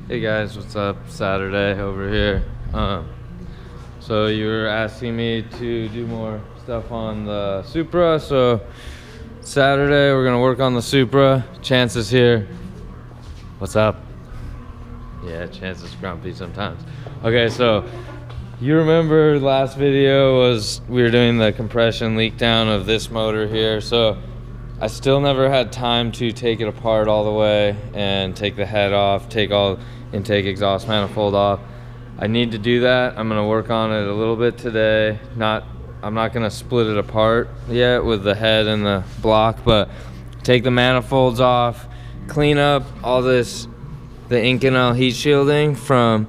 Hey guys, what's up? Saturday over here. So you were asking me to do more stuff on the Supra. So Saturday we're gonna work on the Supra. Chance is here. What's up? Yeah, Chance is grumpy sometimes. Okay, so you remember last video was we were doing the compression leak down of this motor here. So I still never had time to take it apart all the way and take the head off, take all intake exhaust manifold off. I need to do that. I'm gonna work on it a little bit today. I'm not gonna split it apart yet with the head and the block, but take the manifolds off, clean up all this, the Inconel heat shielding from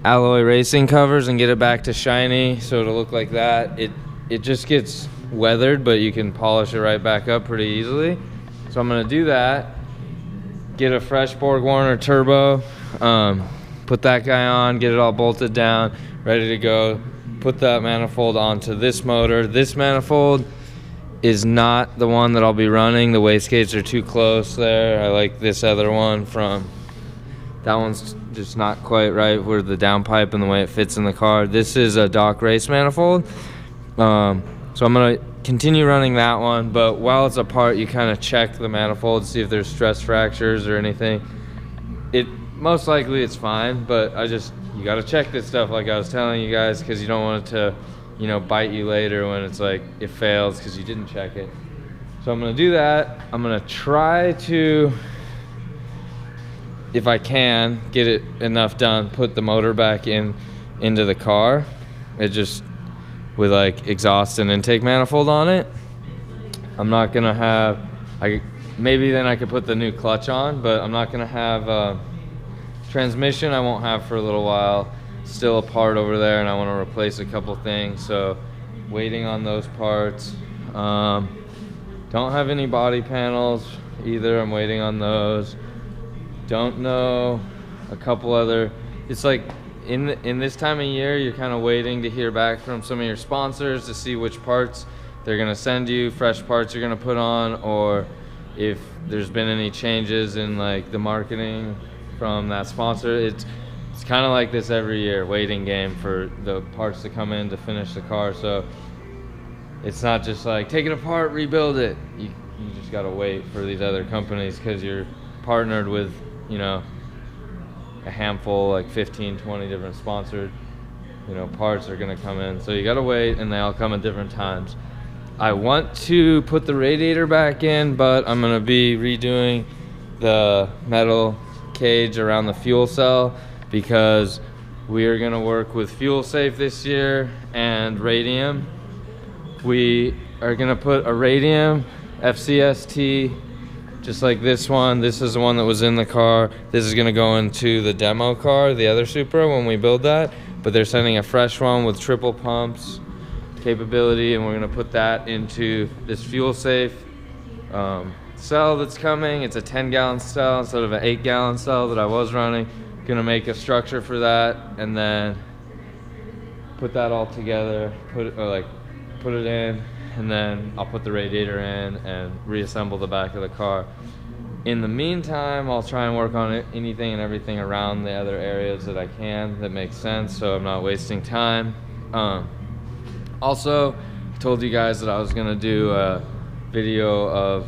alloy racing covers and get it back to shiny so it'll look like that. It just gets weathered, but you can polish it right back up pretty easily. So I'm gonna do that, get a fresh Borg Warner turbo, put that guy on, get it all bolted down, ready to go, put that manifold onto this motor. This manifold is not the one that I'll be running. The wastegates are too close there. I like this other one from, that one's just not quite right where the downpipe and the way it fits in the car. This is a Doc Race manifold. So I'm gonna continue running that one, but while it's apart, you kind of check the manifold, see if there's stress fractures or anything. Most likely it's fine, but you gotta check this stuff like I was telling you guys, because you don't want it to, bite you later when it's like it fails because you didn't check it. So I'm gonna do that. I'm gonna try to, if I can, get it enough done, put the motor back into the car. It just, with like exhaust and intake manifold on it. I'm not gonna have, maybe then I could put the new clutch on, but I'm not gonna have transmission. I won't have for a little while. Still a part over there and I want to replace a couple things, so waiting on those parts. Don't have any body panels either. I'm waiting on those. Don't know a couple other, it's like in this time of year you're kind of waiting to hear back from some of your sponsors to see which parts they're going to send you, fresh parts you're going to put on, or if there's been any changes in like the marketing from that sponsor. It's kind of like this every year, waiting game for the parts to come in to finish the car. So it's not just like take it apart, rebuild it. You just got to wait for these other companies because you're partnered with a handful, like 15, 20 different sponsored parts are going to come in. So you got to wait, and they all come at different times. I want to put the radiator back in, but I'm going to be redoing the metal cage around the fuel cell because we are going to work with Fuel Safe this year and Radium. We are going to put a Radium FCST just like this one. This is the one that was in the car. This is going to go into the demo car, the other Supra, when we build that, but they're sending a fresh one with triple pumps capability, and we're going to put that into this Fuel Safe cell that's coming. It's a 10-gallon cell instead of an 8-gallon cell that I was running. Gonna make a structure for that and then put that all together, put it in, and then I'll put the radiator in and reassemble the back of the car. In the meantime, I'll try and work on anything and everything around the other areas that I can that makes sense, so I'm not wasting time. Also, I told you guys that I was gonna do a video of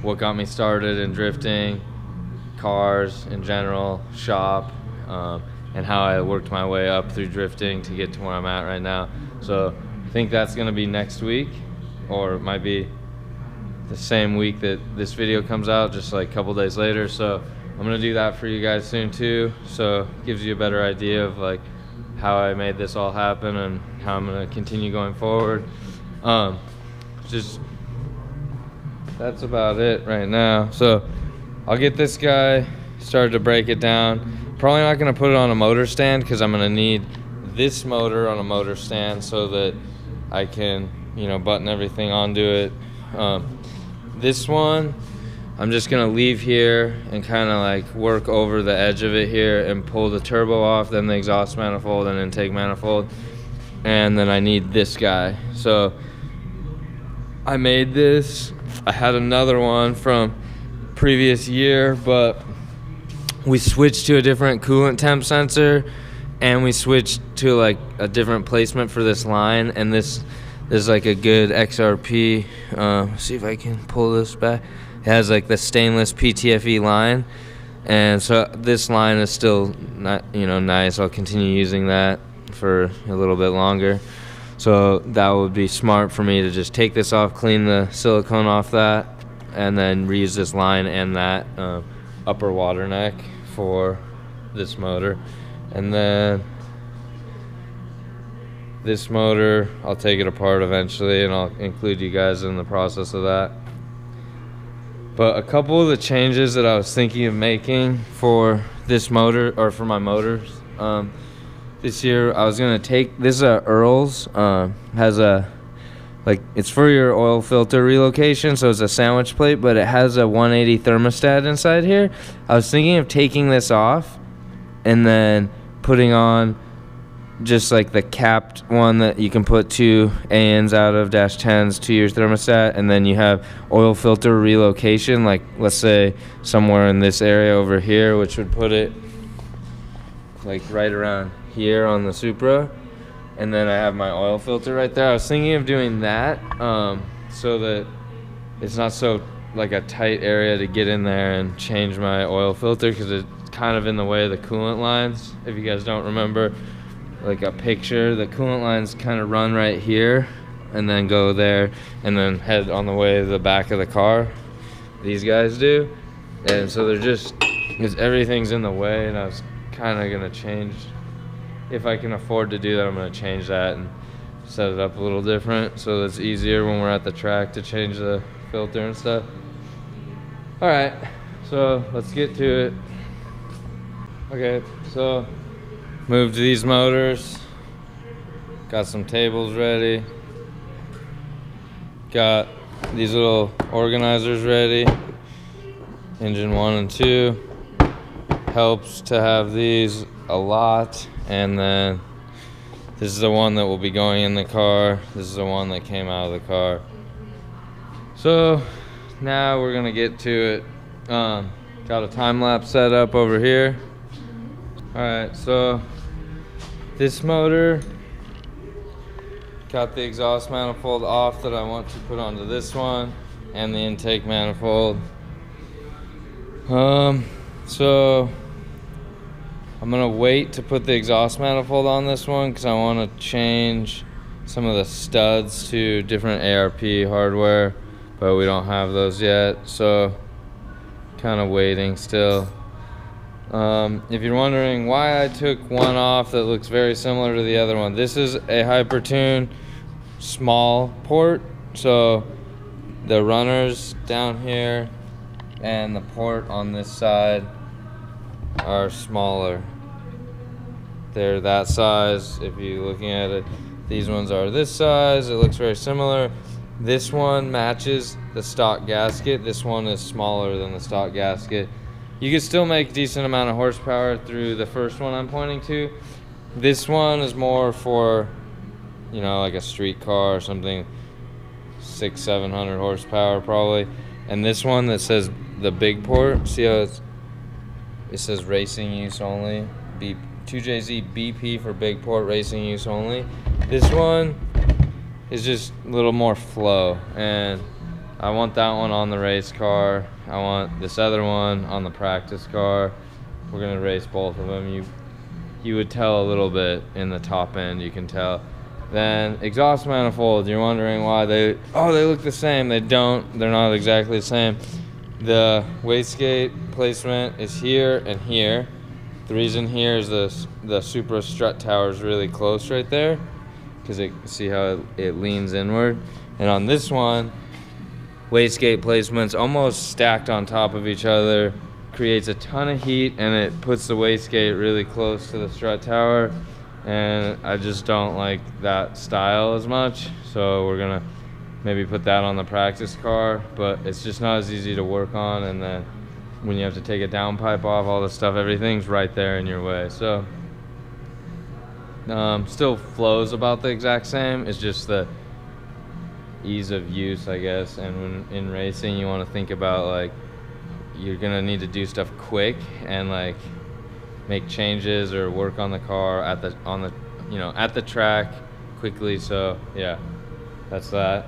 what got me started in drifting, cars in general, shop, and how I worked my way up through drifting to get to where I'm at right now. So I think that's gonna be next week, or it might be the same week that this video comes out, just like a couple days later. So I'm gonna do that for you guys soon too, so it gives you a better idea of like how I made this all happen and how I'm gonna continue going forward. That's about it right now. So I'll get this guy started to break it down. Probably not gonna put it on a motor stand because I'm gonna need this motor on a motor stand so that I can, button everything onto it. This one, I'm just gonna leave here and kind of like work over the edge of it here and pull the turbo off, then the exhaust manifold and intake manifold. And then I need this guy. So I made this. I had another one from previous year, but we switched to a different coolant temp sensor, and we switched to like a different placement for this line. And this is like a good XRP. See if I can pull this back. It has like the stainless PTFE line, and so this line is still not, you know, nice. I'll continue using that for a little bit longer. So that would be smart for me to just take this off, clean the silicone off that, and then reuse this line and that upper water neck for this motor. And then this motor, I'll take it apart eventually, and I'll include you guys in the process of that. But a couple of the changes that I was thinking of making for this motor, or for my motors, this year, I was gonna take this Earl's, has a, like, it's for your oil filter relocation, so it's a sandwich plate, but it has a 180 thermostat inside here. I was thinking of taking this off and then putting on just like the capped one that you can put 2 ANs out of -10s to your thermostat, and then you have oil filter relocation, like let's say somewhere in this area over here, which would put it like right around here on the Supra, and then I have my oil filter right there. I was thinking of doing that so that it's not so like a tight area to get in there and change my oil filter, because it's kind of in the way of the coolant lines. If you guys don't remember, like a picture, the coolant lines kind of run right here and then go there and then head on the way to the back of the car. These guys do. And so they're just, because everything's in the way, and I was kind of gonna change, if I can afford to do that, I'm gonna change that and set it up a little different so that it's easier when we're at the track to change the filter and stuff. All right, so let's get to it. Okay, so moved these motors, got some tables ready, got these little organizers ready, engine 1 and 2. Helps to have these a lot. And then this is the one that will be going in the car. This is the one that came out of the car. So now we're gonna get to it. Got a time lapse set up over here. All right, so this motor, got the exhaust manifold off that I want to put onto this one, and the intake manifold. So I'm gonna wait to put the exhaust manifold on this one because I want to change some of the studs to different ARP hardware, but we don't have those yet, so kind of waiting still. If you're wondering why I took one off that looks very similar to the other one, this is a Hypertune small port, so the runners down here and the port on this side are smaller. They're that size. If you're looking at it, these ones are this size. It looks very similar. This one matches the stock gasket. This one is smaller than the stock gasket. You can still make a decent amount of horsepower through the first one I'm pointing to. This one is more for, you know, like a street car or something, 600-700 horsepower probably. And this one that says the big port, see how it says racing use only, 2JZ BP for big port, racing use only. This one is just a little more flow, and I want that one on the race car. I want this other one on the practice car. We're gonna race both of them. You would tell a little bit in the top end, you can tell. Then exhaust manifold, you're wondering why they look the same. They don't, they're not exactly the same. The wastegate placement is here and here. The reason here is the Supra strut tower is really close right there, because see how it leans inward. And on this one, wastegate placement's almost stacked on top of each other, creates a ton of heat, and it puts the wastegate really close to the strut tower. And I just don't like that style as much, so we're gonna maybe put that on the practice car, but it's just not as easy to work on, and then when you have to take a downpipe off, all this stuff, everything's right there in your way. So still flows about the exact same. It's just the ease of use, I guess. And when in racing, you want to think about like you're gonna need to do stuff quick and like make changes or work on the car at the track quickly. So yeah, that's that.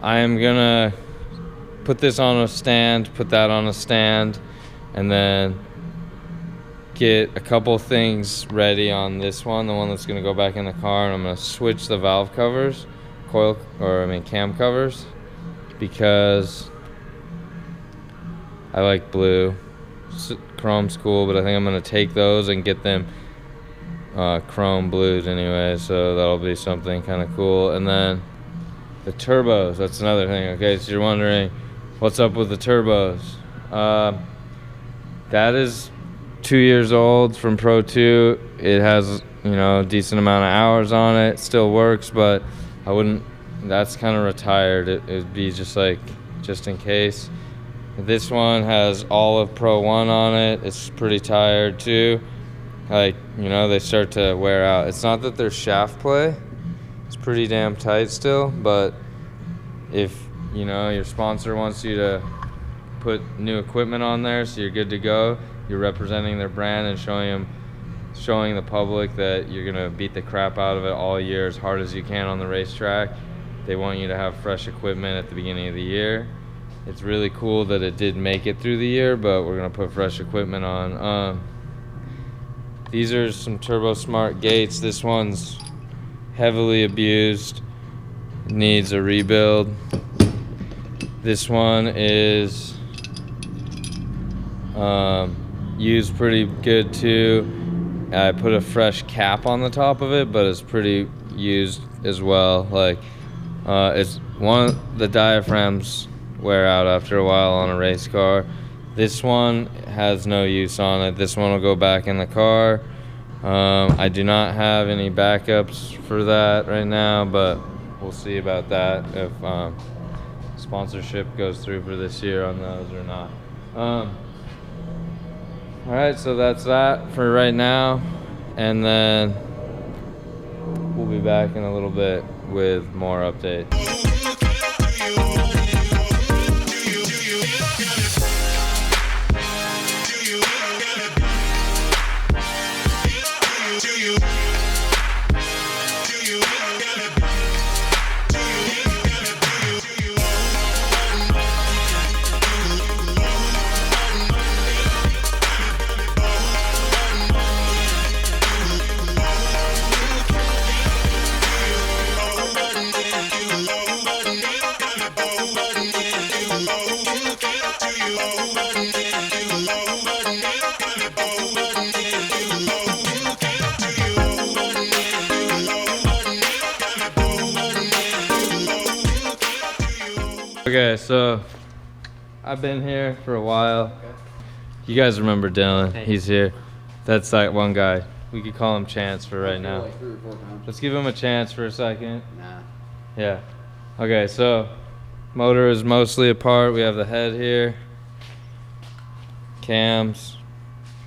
I am gonna put this on a stand, put that on a stand, and then get a couple things ready on this one, the one that's gonna go back in the car, and I'm gonna switch the valve covers, cam covers, because I like blue. Chrome's cool, but I think I'm gonna take those and get them chrome blues anyway, so that'll be something kind of cool. And then the turbos, that's another thing. Okay, so you're wondering what's up with the turbos. That is 2 years old from Pro 2. It has, a decent amount of hours on it. Still works, but I wouldn't, that's kind of retired. It'd be just in case. This one has all of Pro 1 on it. It's pretty tired too. They start to wear out. It's not that they're shaft play. It's pretty damn tight still, but if, your sponsor wants you to put new equipment on there so you're good to go, you're representing their brand and showing the public that you're gonna beat the crap out of it all year as hard as you can on the racetrack. They want you to have fresh equipment at the beginning of the year. It's really cool that it did make it through the year, but we're gonna put fresh equipment on. These are some Turbo Smart gates. This one's heavily abused, needs a rebuild. This one is used pretty good too. I put a fresh cap on the top of it, but it's pretty used as well. It's one of the diaphragms wear out after a while on a race car. This one has no use on it. This one will go back in the car. I do not have any backups for that right now, but we'll see about that if sponsorship goes through for this year on those or not. Alright, so that's that for right now, and then we'll be back in a little bit with more updates. Okay, so I've been here for a while. You guys remember Dylan? Hey. He's here. That's that one guy. We could call him Chance for right now. Like 3 or 4 times. Let's give him a chance for a second. Nah. Yeah. Okay, so motor is mostly apart. We have the head here, cams,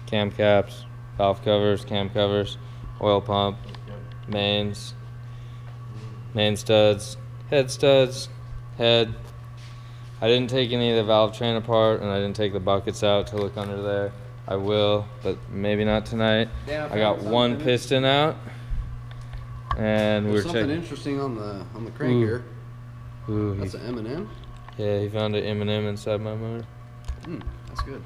cam caps, valve covers, cam covers, oil pump, mains, main studs, head. I didn't take any of the valve train apart, and I didn't take the buckets out to look under there. I will, but maybe not tonight. Yeah, I got one piston out, and we're checking. Something interesting on the crank here. Ooh, that's an M&M. Yeah, he found an M&M inside my motor. That's good.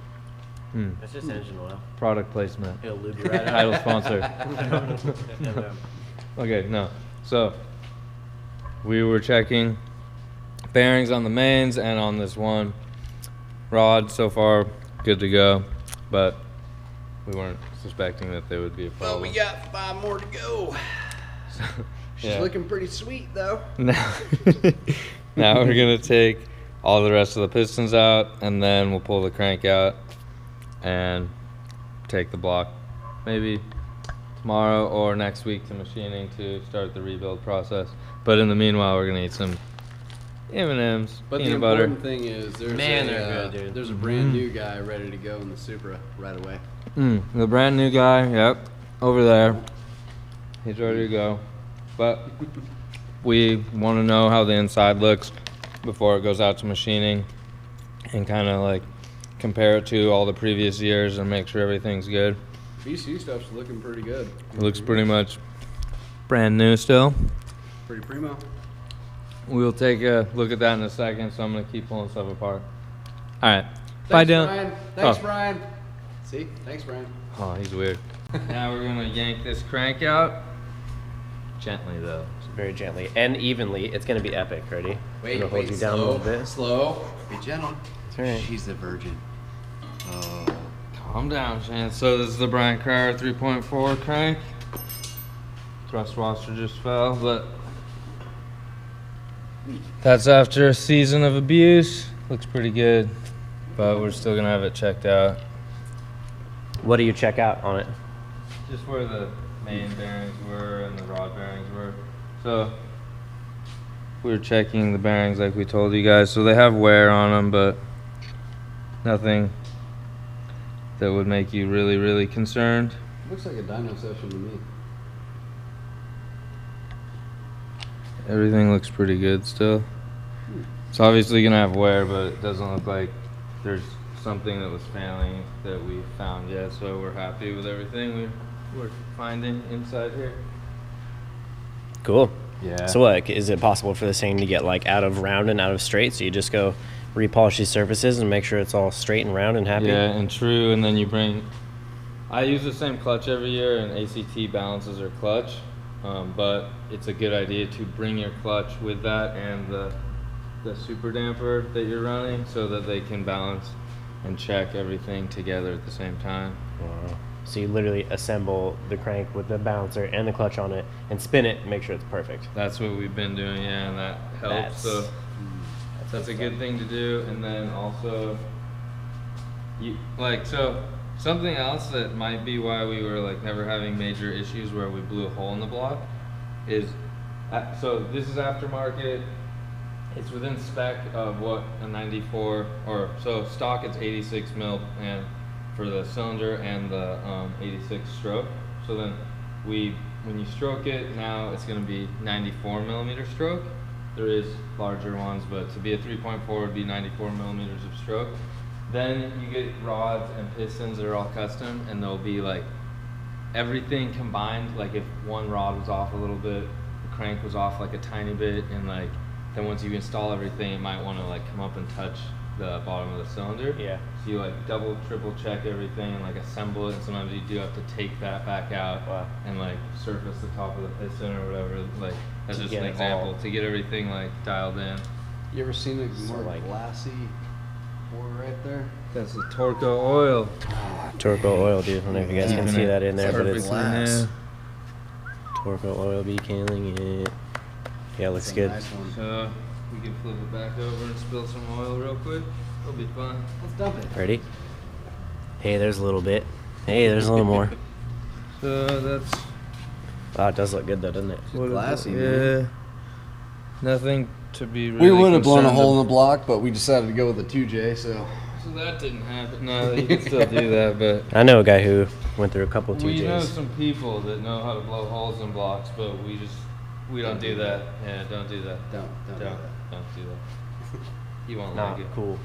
That's just engine oil. Product placement. It'll lube you right Title sponsor. Okay, no. So we were checking bearings on the mains and on this one rod. So far, good to go, but we weren't suspecting that there would be a problem. Well, we got 5 more to go. So, she's looking pretty sweet though. Now we're gonna take all the rest of the pistons out, and then we'll pull the crank out and take the block maybe tomorrow or next week to machining to start the rebuild process. But in the meanwhile, we're gonna eat some M&M's, but peanut the butter. important thing is there's good, dude. There's a brand new guy ready to go in the Supra right away. The brand new guy, yep, over there. He's ready to go. But we want to know how the inside looks before it goes out to machining. and kind of like compare it to all the previous years and make sure everything's good. VC stuff's looking pretty good. It looks pretty much brand new still. Pretty primo. We'll take a look at that in a second, so I'm going to keep pulling stuff apart. All right. Thanks, Dylan. Brian. Thanks, Oh. Brian. See? Thanks, Brian. Oh, he's weird. Now we're going to yank this crank out. Gently, though. Very gently and evenly. It's gonna be epic. Ready? Wait, I'm gonna hold wait, you down a little bit. Slow. Be gentle. That's right. She's a virgin. Oh. Calm down, Chen. So this is the Brian Cryer 3.4 crank. Thrust washer just fell, but that's after a season of abuse. Looks pretty good, but we're still gonna have it checked out. What do you check out on it? Just where the main bearings were and the rod bearings were. So we were checking the bearings like we told you guys. So they have wear on them, but nothing that would make you really, really concerned. Looks like a dyno session to me. Everything looks pretty good still. It's obviously gonna have wear, but it doesn't look like there's something that was failing that we found yet. So we're happy with everything we're finding inside here. Cool. Yeah. So what, is it possible for this thing to get like out of round and out of straight? So you just go repolish these surfaces and make sure it's all straight and round and happy? Yeah, and true, and then you bring, I use the same clutch every year, and ACT balances her clutch, but it's a good idea to bring your clutch with that and the super damper that you're running so that they can balance and check everything together at the same time. Wow. So you literally assemble the crank with the balancer and the clutch on it and spin it and make sure it's perfect. That's what we've been doing, yeah, and that helps. So that's a good thing to do. And then also, so something else that might be why we were like never having major issues where we blew a hole in the block is, so this is aftermarket. It's within spec of what a 94, or so stock it's 86 mil and for the cylinder and the 86 stroke. So then when you stroke it, now it's going to be 94 millimeter stroke. There is larger ones, but to be a 3.4 would be 94 millimeters of stroke. Then you get rods and pistons that are all custom, and they'll be like everything combined. Like if one rod was off a little bit, the crank was off like a tiny bit, and like then once you install everything, it might want to like come up and touch the bottom of the cylinder. Yeah. So you like double, triple check everything and like assemble it, and sometimes you do have to take that back out. Wow. And like surface the top of the piston or whatever. Like that's To just get an it example all- to get everything like dialed in. You ever seen a So, more like- glassy pour right there? That's the Torco oil. Turbo oil, dude. I don't know if you guys can Keeping see it that in there, but it's perfectly glass. Turbo oil be killing it. Yeah, looks It's a good. Nice one. So we can flip it back over and spill some oil real quick. It'll be fun. Let's dump it. Ready? Hey, there's a little bit. Hey, there's a little more. So that's Wow, it does look good though, doesn't it? what it- glassy, Yeah. man. Nothing to be really We would have blown a concerned hole in ab- the block, but we decided to go with the 2J, so. So that didn't happen. No, you can still do that, but I know a guy who went through a couple we know 2Js. some people that know how to blow holes in blocks, but we don't do that. Yeah, don't do that. Don't do that. Don't do that. You won't Not like it. cool.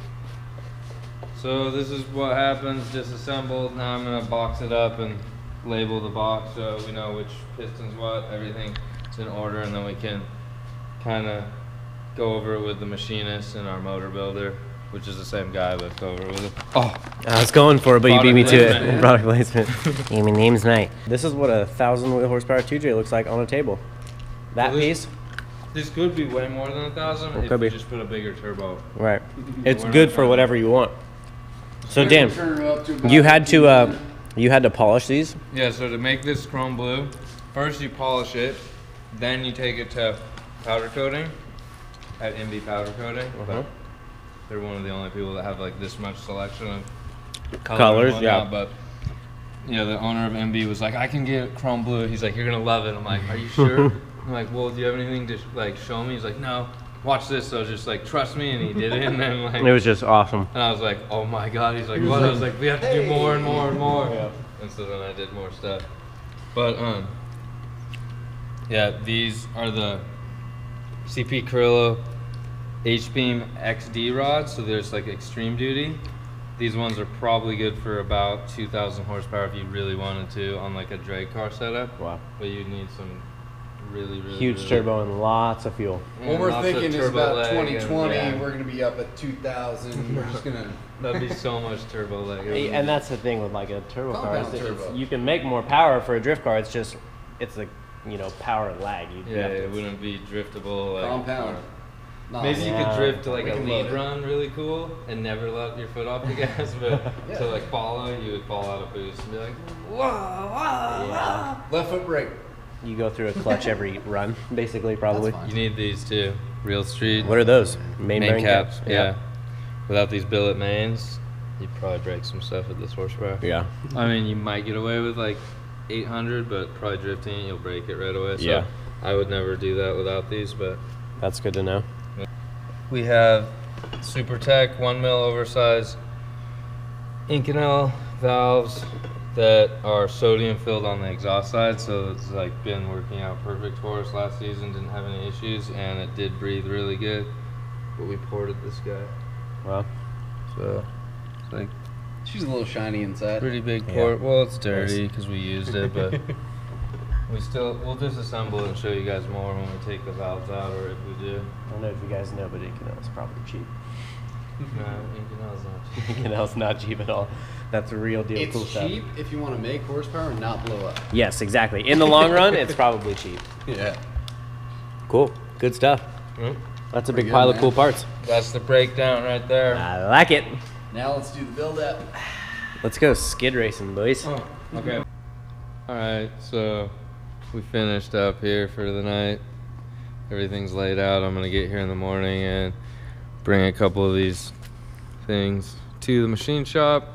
So this is what happens, disassembled. Now I'm gonna box it up and label the box so we know which piston's what, everything's in order, and then we can kind of go over it with the machinist and our motor builder, which is the same guy, but go over it with him. Oh, I was going for it, but you beat me to Product it. placement. Product placement. Hey, my name's Knight. This is what a 1,000 horsepower 2J looks like on a table. That Well, piece, this could be way more than 1,000 It if could you be. just put a bigger turbo. right? It's We're good not for trying- whatever you want. So Dan, Turn her up to about you had to 15. you had to polish these. Yeah, so to make this chrome blue, first you polish it, then you take it to powder coating at MB Powder Coating. Uh-huh. They're one of the only people that have like this much selection of Colors, and yeah. whatnot, But yeah, the owner of MB was like, I can get chrome blue. He's like, you're gonna love it. I'm like, are you sure? I'm like, well, do you have anything to like show me? He's like, no. Watch this. So just like trust me, and he did it. And then like, It was just awesome. and I was like, oh my god. He's like, what? I was like, we have to do more and more and more. And so then I did more stuff. But yeah, these are the CP Carrillo H-beam XD rods, so there's like extreme duty. These ones are probably good for about 2,000 horsepower if you really wanted to on like a drag car setup. Wow. But you'd need some really Huge turbo and lots of fuel. What we're thinking is about 2020, and, we're going to be up at 2,000. We're just going to... That'd be so much turbo leg. And that's the thing with like a turbo car. Compound turbo. You can make more power for a drift car. It's just, it's a, you know, power lag. You Yeah, have to- it wouldn't be driftable. Like, Compound. Maybe you could drift to like We a can lead load it. run really cool and never let your foot off the gas, but Yeah. to like follow, you would fall out of boost and be like, whoa, whoa, Yeah. Left foot brake. You go through a clutch every run, basically, probably. That's fine. You need these too. Real street. What are those? main bearing caps? Yeah. Without these billet mains, you'd probably break some stuff at this horsepower. Yeah. I mean, you might get away with like 800, but probably drifting it, you'll break it right away. So Yeah. I would never do that without these, but That's good to know. we have Super Tech 1 mil oversized Inconel valves that are sodium filled on the exhaust side, so it's like been working out perfect for us last season. Didn't have any issues, and it did breathe really good. But we ported this guy, Well, so it's like She's a little shiny inside. pretty big Yeah. port. Well, it's dirty because we used it, but we'll disassemble it and show you guys more when we take the valves out, or if we do. I don't know if you guys know, but Inconel's probably cheap. No, Inconel's not cheap. Inconel's not cheap at all. That's a real deal. It's Cool stuff. cheap if you want to make horsepower and not blow up. Yes, exactly. In the long run, it's probably cheap. Yeah. Cool. Good stuff. Mm. That's a Pretty big good, pile of man. cool parts. That's the breakdown right there. I like it. Now let's do the build up. Let's go skid racing, boys. Oh, okay. All right, so we finished up here for the night. Everything's laid out. I'm gonna get here in the morning and bring a couple of these things to the machine shop,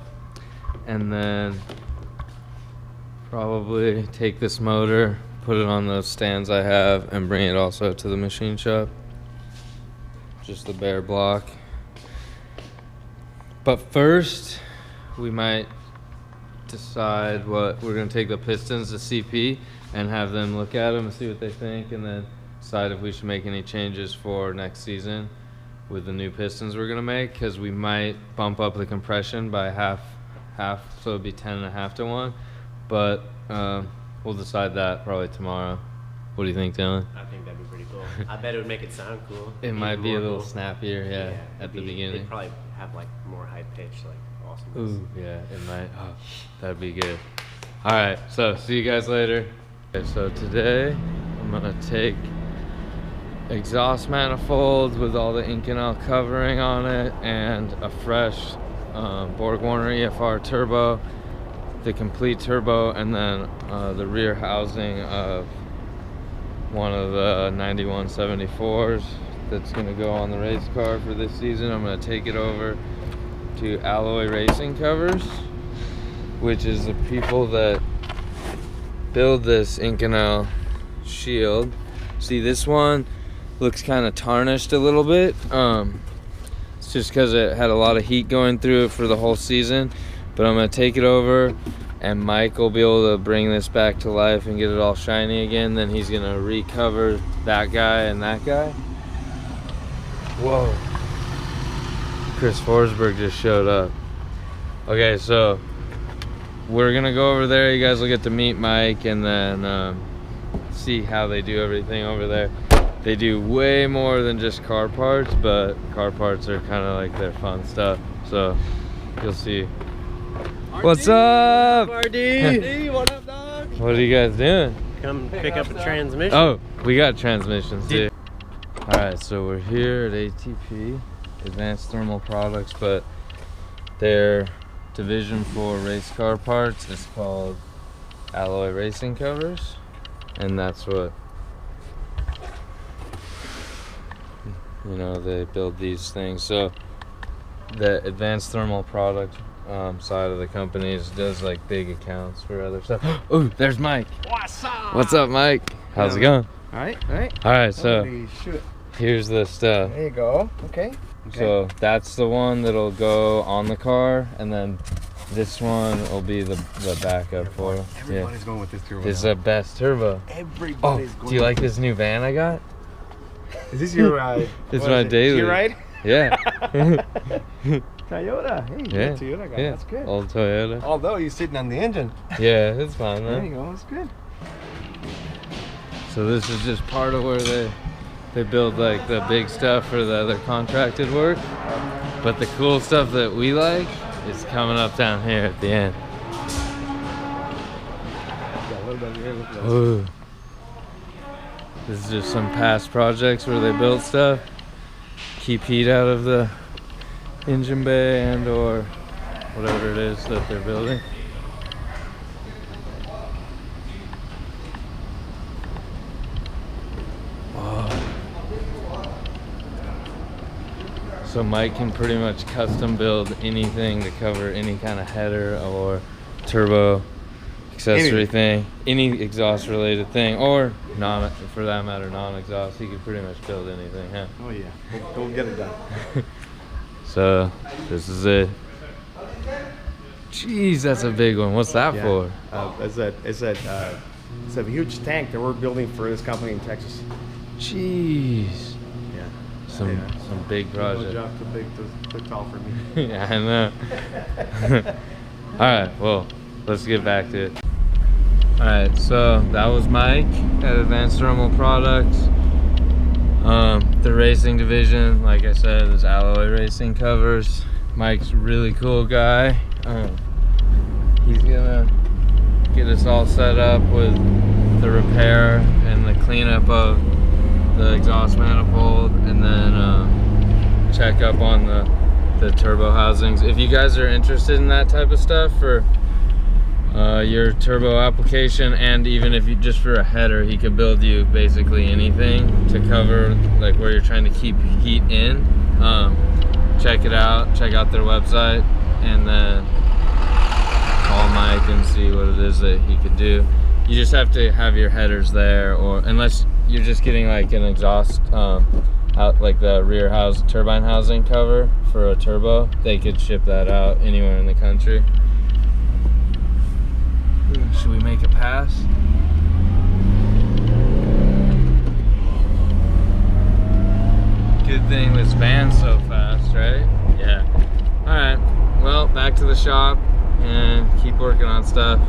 and then probably take this motor, put it on those stands I have, and bring it also to the machine shop. Just the bare block. But first, we might decide what we're going to take the pistons to CP and have them look at them and see what they think, and then decide if we should make any changes for next season with the new pistons we're going to make, because we might bump up the compression by half, so it'd be 10.5 to 1. But we'll decide that probably tomorrow. What do you think, Dylan? I think that'd be pretty cool. I bet it would make it sound cool. It might be a little snappier, yeah, at it'd the beginning. It'd probably have like more high pitch, like awesomeness. Ooh, yeah, it might. Oh, that'd be good. All right, so see you guys later. Okay, so today I'm gonna take exhaust manifolds with all the Inconel covering on it and a fresh Borg Warner EFR turbo, the complete turbo, and then the rear housing of one of the 9174s that's gonna go on the race car for this season. I'm gonna take it over to Alloy Racing Covers, which is the people that build this Inconel shield. See, this one looks kind of tarnished a little bit. It's just because it had a lot of heat going through it for the whole season. But I'm gonna take it over, and Mike will be able to bring this back to life and get it all shiny again. Then he's gonna recover that guy and that guy. Whoa. Chris Forsberg just showed up. Okay, so we're gonna go over there. You guys will get to meet Mike and then see how they do everything over there. They do way more than just car parts, but car parts are kind of like their fun stuff. So you'll see. What's up? RD? What up, dog? What are you guys doing? Come pick up a transmission. Oh, we got transmissions too. All right, so we're here at ATP, Advanced Thermal Products, but their division for race car parts is called Alloy Racing Covers, and that's what, you know, they build these things. So the Advanced Thermal Product side of the companies does like big accounts for other stuff. Oh, there's Mike. What's up, Mike? How's it going? All right. All right, so Holy shit. here's the stuff. There you go. Okay. So that's the one that'll go on the car, and then this one will be the backup for it. Yeah. Everybody's going with this turbo. This is the best turbo. Everybody's Oh, going do you like this new van I got? Is this your? It's what my is it? daily. Your ride? Yeah. Toyota. Hey, Yeah. yeah. Toyota guy. Yeah. That's good. Old Toyota. Although you're sitting on the engine. Yeah, it's fine, There man. you go. That's good. So this is just part of where they build like the big stuff for the other contracted work. But the cool stuff that we like is coming up down here at the end. Yeah, a little bit here. Look at this. Ooh. This is just some past projects where they built stuff. Keep heat out of the engine bay and or whatever it is that they're building. So Mike can pretty much custom build anything to cover any kind of header or turbo accessory thing, any exhaust related thing, or non, for that matter, non-exhaust. He could pretty much build anything, huh? Oh yeah. We'll get it done. So this is it. Jeez, that's a big one. What's that for? It's a huge tank that we're building for this company in Texas. Jeez, Yeah. some big No project. job too big, too tall for me. Yeah, I know. All right, well, let's get back to it. All right, so that was Mike at Advanced Thermal Products. The racing division, like I said, is alloy racing covers. Mike's a really cool guy. He's gonna get us all set up with the repair and the cleanup of the exhaust manifold, and then check up on the turbo housings. If you guys are interested in that type of stuff for your turbo application, and even if you just for a header, he could build you basically anything to cover like where you're trying to keep heat in. Check it out, check out their website, and then call Mike and see what it is that he could do. You just have to have your headers there, or unless you're just getting like an exhaust out, like the rear house turbine housing cover for a turbo, they could ship that out anywhere in the country. Should we make a pass? Good thing this van's so fast, right? Yeah. All right, well, back to the shop and keep working on stuff.